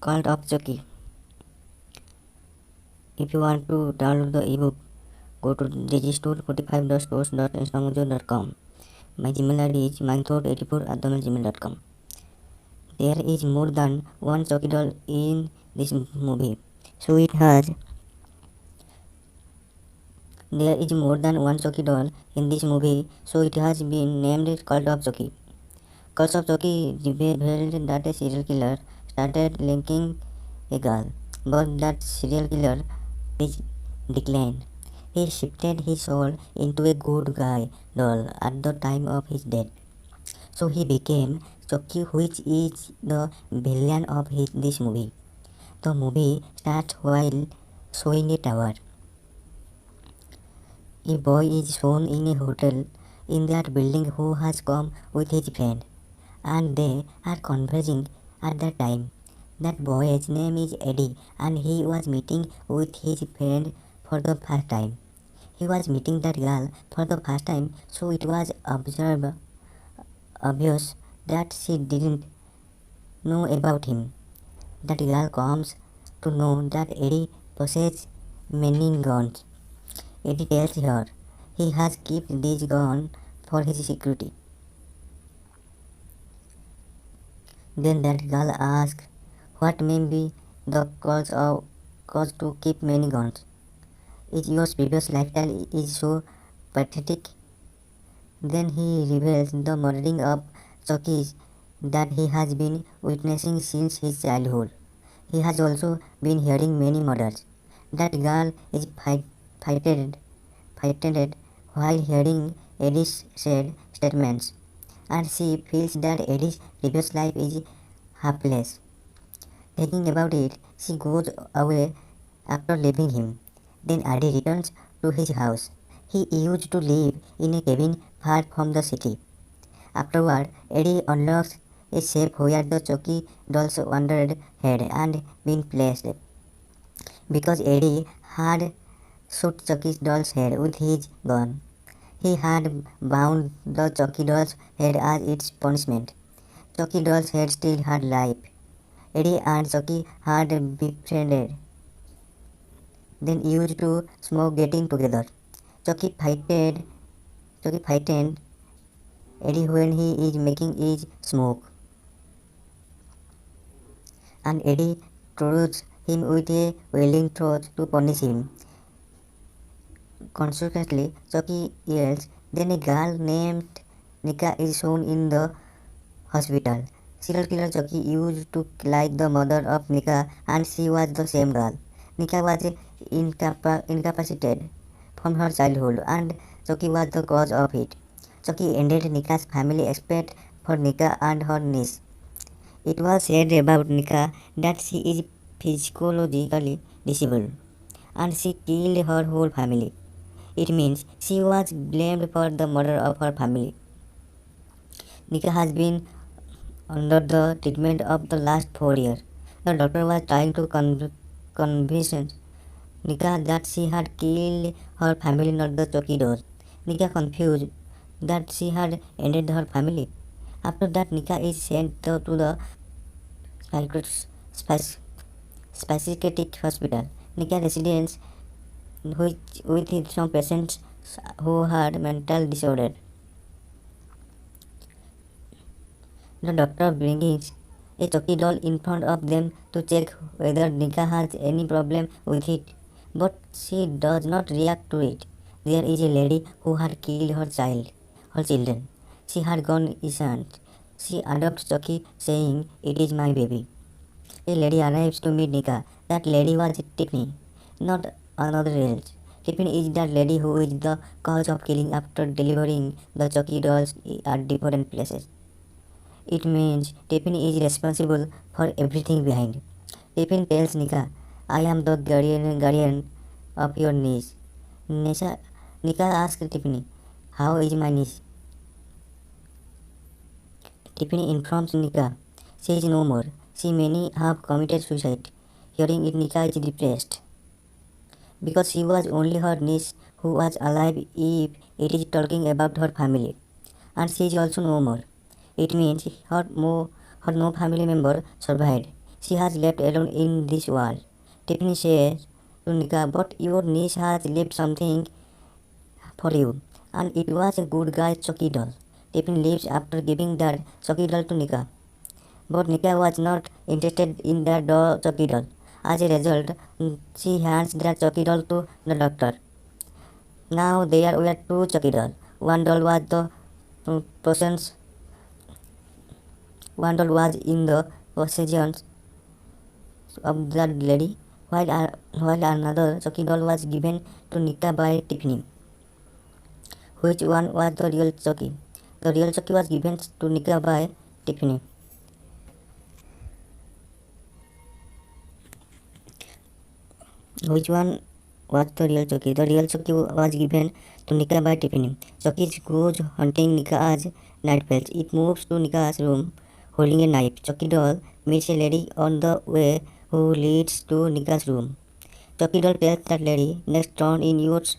Cult of Chucky. If you want to download the ebook, go to digistore45.stores.instamojo.com. My Gmail ID is mindthought84@gmail.com. There is more than one Chucky doll in this movie, so it has. There is more than one Chucky doll in this movie, so it has been named Cult of Chucky. Cult of Chucky revealed that a serial killer started linking a girl, but that serial killer is declined. He shifted his soul into a good guy doll at the time of his death. So he became Chucky, which is the villain of this movie. The movie starts while showing a tower. A boy is shown in a hotel in that building who has come with his friend, and they are conversing at that time. That boy's name is Eddie, and he was meeting with his friend for the first time. He was meeting that girl for the first time, so it was obvious that she didn't know about him. That girl comes to know that Eddie possesses many guns. Eddie tells her he has kept this gun for his security. Then that girl asks what may be the cause to keep many guns. Is your previous lifestyle is so pathetic? Then he reveals the murdering of Chucky that he has been witnessing since his childhood. He has also been hearing many murders. That girl is frightened while hearing Eddie's said statements, and she feels that Eddie's previous life is hopeless. Thinking about it, she goes away after leaving him. Then Eddie returns to his house. He used to live in a cabin far from the city. Afterward, Eddie unlocks a safe where the Chucky doll's wandered head and been placed. Because Eddie had shot Chucky's doll's head with his gun, he had bound the Chucky doll's head as its punishment. Chucky doll's head still had life. Eddie and Chucky had befriended, then used to smoke getting together. Chucky frightened Eddie when he is making his smoke, and Eddie throws him with a welding torch to punish him. Consequently, Chucky yells. Then a girl named Nika is shown in the hospital. Serial killer Chucky used to like the mother of Nika, and she was the same girl. Nika was incapacitated from her childhood, and Chucky was the cause of it. Chucky ended Nika's family except for Nika and her niece. It was said about Nika that she is psychologically disabled, and she killed her whole family. It means she was blamed for the murder of her family. Nika has been under the treatment of the last 4 years. The doctor was trying to convince Nika that she had killed her family, not the Chucky doll. Nika confused that she had ended her family. After that, Nika is sent to the psychiatric hospital. Nika residence with some patients who had mental disorder. The doctor brings a Chucky doll in front of them to check whether Nika has any problem with it, but she does not react to it. There is a lady who had killed her children. She had gone innocent. She adopts Chucky, saying, "It is my baby." A lady arrives to meet Nika. That lady was Tiffany, not another else. Tiffany is that lady who is the cause of killing after delivering the Chucky dolls at different places. It means Tiffany is responsible for everything behind. Tiffany tells Nika, "I am the guardian of your niece." Nika asks Tiffany, "How is my niece?" Tiffany informs Nika, "She is no more. She may have committed suicide." Hearing it, Nika is depressed, because she was only her niece who was alive if it is talking about her family. And she is also no more. It means her no family member survived. she has left alone in this world. Tiffany says to Nika, but your niece has left something for you, and it was a good guy Chucky doll. Tiffany leaves after giving that Chucky doll to Nika. But Nika was not interested in that Chucky doll. As a result, she hands that Chucky doll to the doctor. Now there were two Chucky dolls. One doll was the possession. One doll was in the possession of that lady, while another Chucky doll was given to Nika by Tiffany. Which one was the real Chucky? The real Chucky was given to Nika by Tiffany. Which one was the real Chucky? The real Chucky was given to Nika by Tiffany. Chucky goes hunting Nika as night falls. It moves to Nika's room holding a knife. Chucky doll meets a lady on the way who leads to Nika's room. Chucky doll tells that lady, next turn in yours,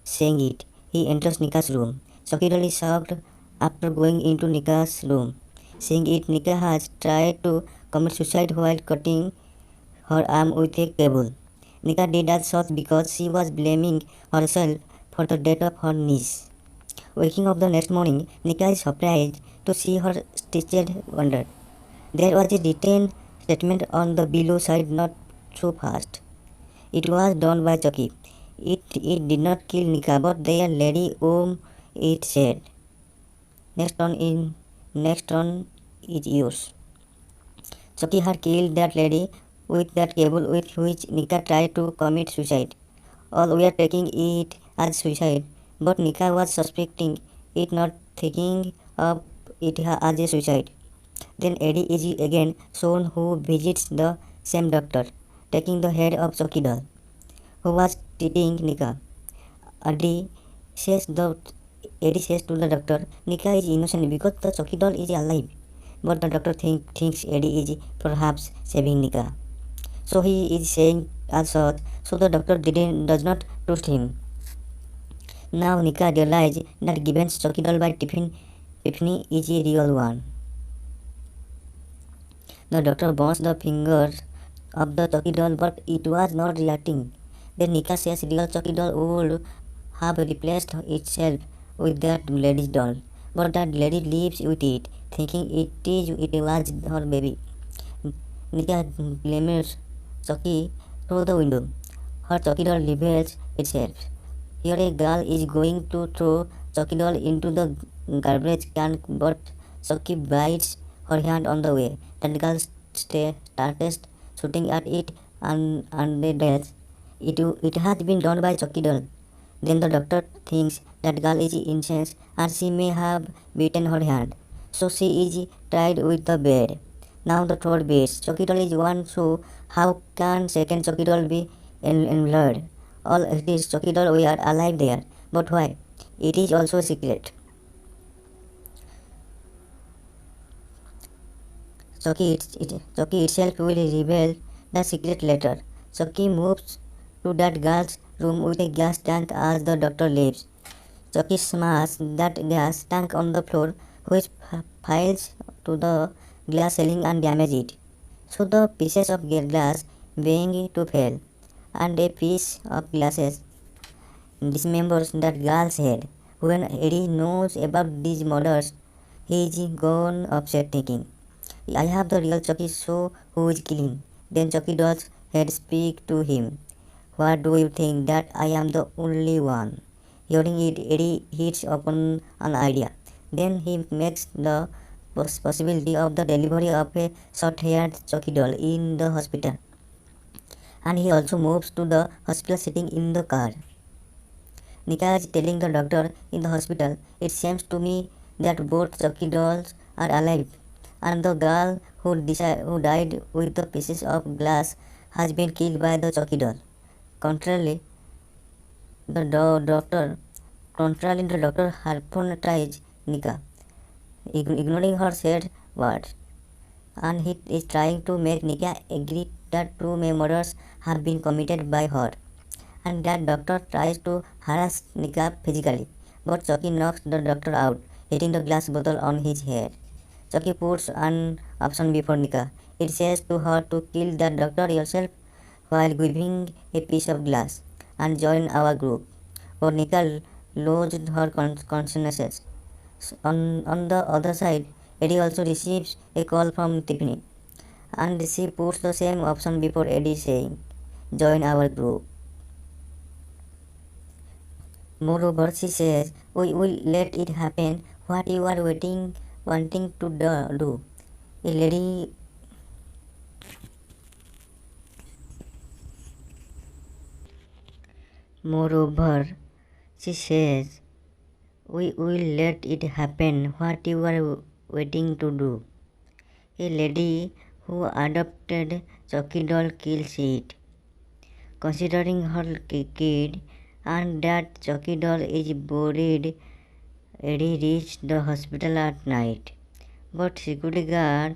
saying it. He enters Nika's room. Chucky doll is shocked after going into Nika's room. Seeing it, Nika has tried to commit suicide while cutting her arm with a cable. Nika did that so because she was blaming herself for the death of her niece. Waking up the next morning, Nika is surprised to see her stitched wound. There was a written statement on the below side, not so fast. It was done by Chucky. It did not kill Nika, but their lady whom it said. Next turn is yours. Chucky had killed that lady with that cable with which Nika tried to commit suicide. All were taking it as suicide, but Nika was suspecting it, not thinking of it as a suicide. Then Eddie is again shown, who visits the same doctor, taking the head of Chucky doll, who was treating Nika. Eddie says to the doctor, Nika is innocent because the Chucky doll is alive. But the doctor thinks Eddie is perhaps saving Nika. So he is saying as such, so the doctor does not trust him. Now Nika realizes that given Chucky doll by Tiffany is a real one. The doctor burns the fingers of the Chucky doll, but it was not reacting. Then Nika says real Chucky doll would have replaced itself with that lady's doll, but that lady lives with it, thinking it was her baby. Nika blames Chucky through the window. Her Chucky doll reveals itself. Here a girl is going to throw Chucky doll into the garbage can, but Chucky bites her hand on the way. That girl starts shooting at it and dies. It has been done by Chucky doll. Then the doctor thinks that girl is insane and she may have beaten her hand. So she is tried with the bed. Now the third base. Chucky doll is one, so how can second Chucky doll be in blood? All these Chucky doll we are alive there. But why? It is also a secret. Chucky itself will reveal the secret later. Chucky moves to that girl's room with a gas tank as the doctor leaves. Chucky smashes that gas tank on the floor, which falls to the glass ceiling and damages it. So the pieces of glass being to fail, and a piece of glasses dismembers that girl's head. When Eddie knows about these murders, he is gone upset, thinking, I have the real Chucky, so who is killing? Then Chucky doll's head speak to him. What do you think, that I am the only one? Hearing it, Eddie hits upon an idea. Then he makes the possibility of the delivery of a short-haired Chucky doll in the hospital. And he also moves to the hospital sitting in the car. Nika is telling the doctor in the hospital, it seems to me that both Chucky dolls are alive, and the girl who died with the pieces of glass has been killed by the Chucky doll. Contrarily, the doctor hypnotizes Nika, ignoring her said words, and he is trying to make Nika agree that two murders have been committed by her, and that doctor tries to harass Nika physically, but Chucky knocks the doctor out, hitting the glass bottle on his head. Chucky puts an option before Nika. It says to her to kill the doctor yourself while giving a piece of glass and join our group. But Nika lost her consciousness. On the other side, Eddie also receives a call from Tiffany, and she puts the same option before Eddie, saying, "Join our group." Moreover, she says, "We will let it happen what you are wanting to do." A lady Moreover, she says, "We will let it happen what you are waiting to do." A lady who adopted Chucky doll kills it, considering her kid, and that Chucky doll is buried. Eddie reached the hospital at night, but security guard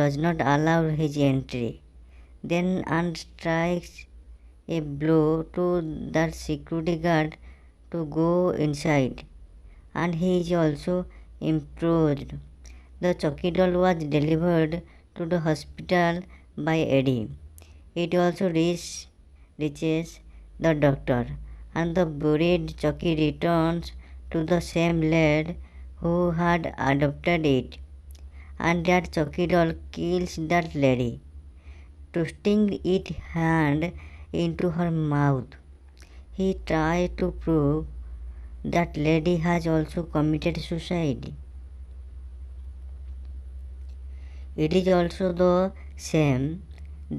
does not allow his entry. Then and strikes a blow to that security guard to go inside, and he is also improved. The Chucky doll was delivered to the hospital by Eddie. It also reaches the doctor, and the buried Chucky returns to the same lad who had adopted it, and that Chucky doll kills that lady, twisting its hand into her mouth. He tries to prove that lady has also committed suicide. It is also the same.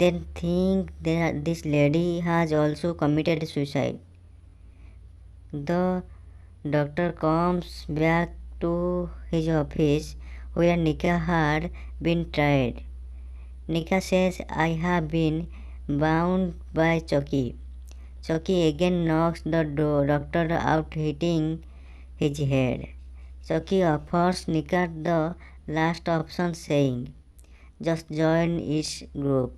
Then think that this lady has also committed suicide. The doctor comes back to his office where Nika had been tried. Nika says, "I have been bound by Chucky." Chucky again knocks the doctor out, hitting his head. Chucky offers Nika the last option, saying, "Just join its group,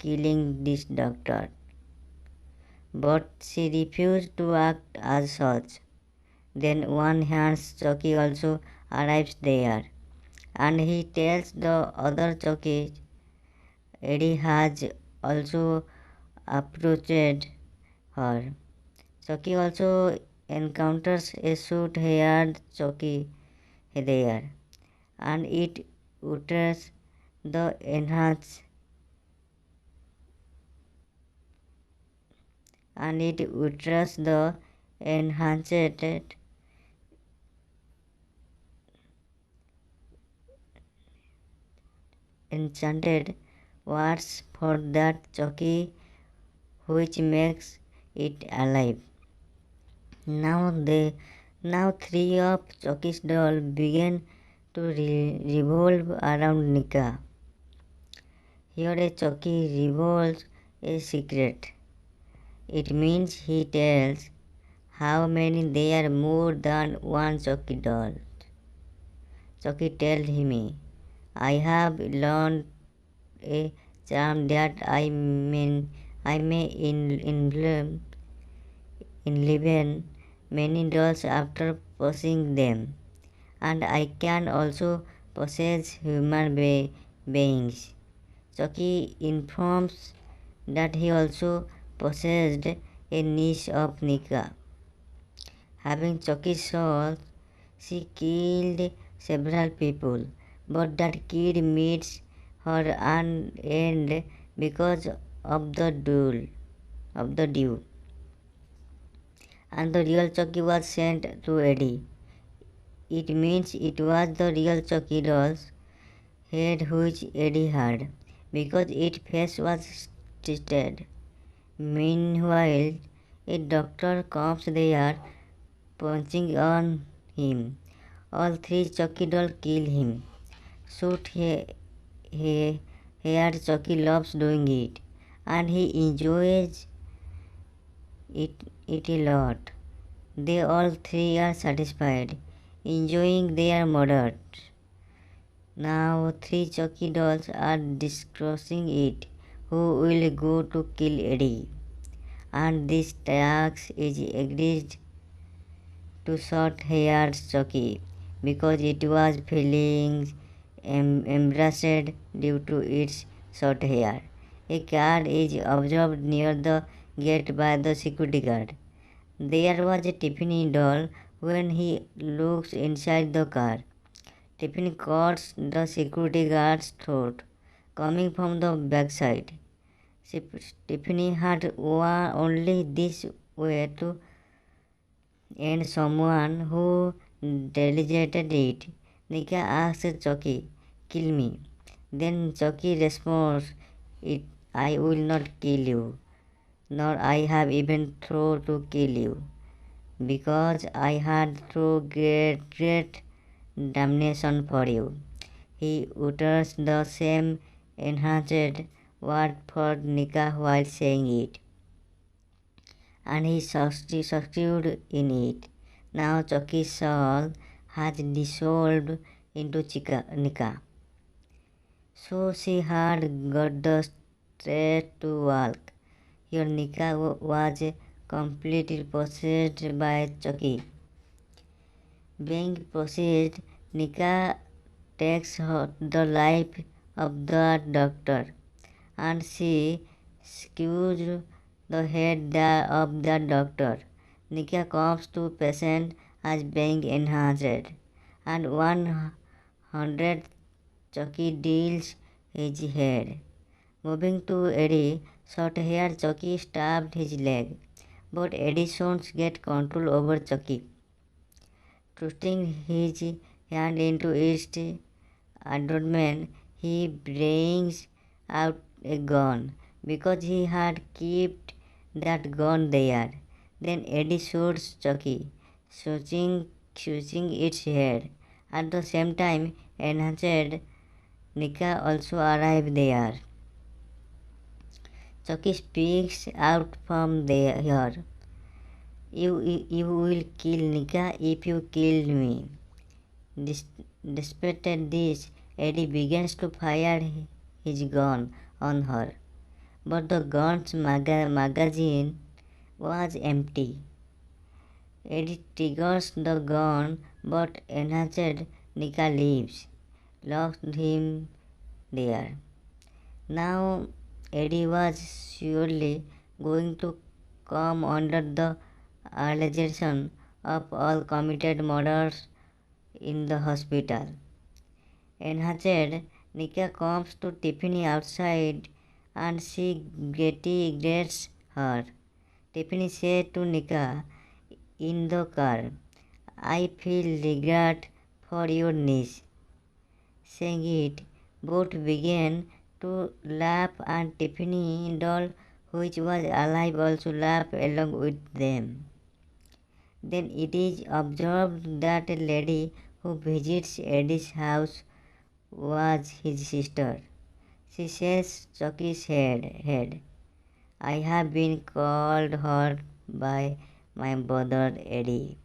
killing this doctor." But she refused to act as such. Then one hands Chucky also arrives there, and he tells the other Chucky Eddie has also approached her. Chucky also encounters a short-haired Chucky there, and it utters the enhanced enhanced enchanted words for that Chucky, which makes it alive. Now three of Chucky's dolls begin to revolve around Nika. Here a Chucky reveals a secret. It means he tells how many there are more than one Chucky doll. Chucky tells him, "I have learned a charm that I may enliven many dolls after possessing them, and I can also possess human beings." Chucky informs that he also possessed a niece of Nika. Having Chucky's soul, she killed several people, but that kid meets her end because of the duel. And the real Chucky was sent to Eddie. It means it was the real Chucky doll's head which Eddie had, because its face was twisted. Meanwhile, a doctor comes there, punching on him. All three Chucky dolls kill him. Short-haired Chucky loves doing it, and he enjoys it a lot. They all three are satisfied, enjoying their murders. Now three Chucky dolls are discussing it, who will go to kill Eddie, and this task is agreed to short-haired Chucky because it was feeling embarrassed due to its short hair. A car is observed near the gate by the security guard. There was a Tiffany doll. When he looks inside the car, Tiffany cuts the security guard's throat, coming from the backside. Tiffany had only this way to end someone who delegated it. Nika asks Chucky, "Kill me." Then Chucky responds, I will not kill you, nor I have even thought to kill you, because I had through great damnation for you. He utters the same enhanced word for Nika while saying it, and he succeeded in it. Now Chucky's soul has dissolved into Nika, so she had got the strength to walk. Here Nika was completely possessed by Chucky. Being possessed, Nika takes the life of the doctor, and she skews the head of the doctor. Nika comes to patient as being enhanced, and 100 Chucky deals his head. Moving to Eddie, short hair Chucky stabbed his leg, but Eddie soon gets control over Chucky. Thrusting his hand into its abdomen, he brings out a gun, because he had kept that gun there. Then Eddie shoots Chucky, shooting its head. At the same time, enhanced Nika also arrives there. Chucky speaks out from here. You will kill Nika if you kill me. Despite this, Eddie begins to fire his gun on her, but the gun's magazine was empty. Eddie triggers the gun, but enhanced Nika leaves, locks him there. Now Eddie was surely going to come under the allegation of all committed murders in the hospital. Enhanced Nika comes to Tiffany outside, and she greets her. Tiffany said to Nika in the car, I feel regret for your niece. Saying it, both began to laugh, and Tiffany doll, which was alive, also laughed along with them. Then it is observed that a lady who visits Eddie's house was his sister. She says Chucky's head. I have been called hurt by my brother Eddie.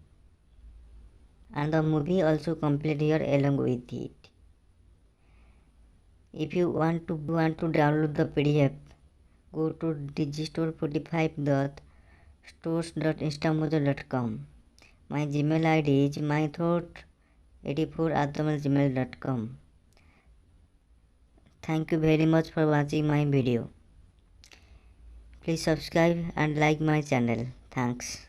And the movie also complete here along with it. If you want to download the PDF, go to digistore45.stores.instamojo.com. My Gmail ID is mythought84@gmail.com. Thank you very much for watching my video. Please subscribe and like my channel. Thanks.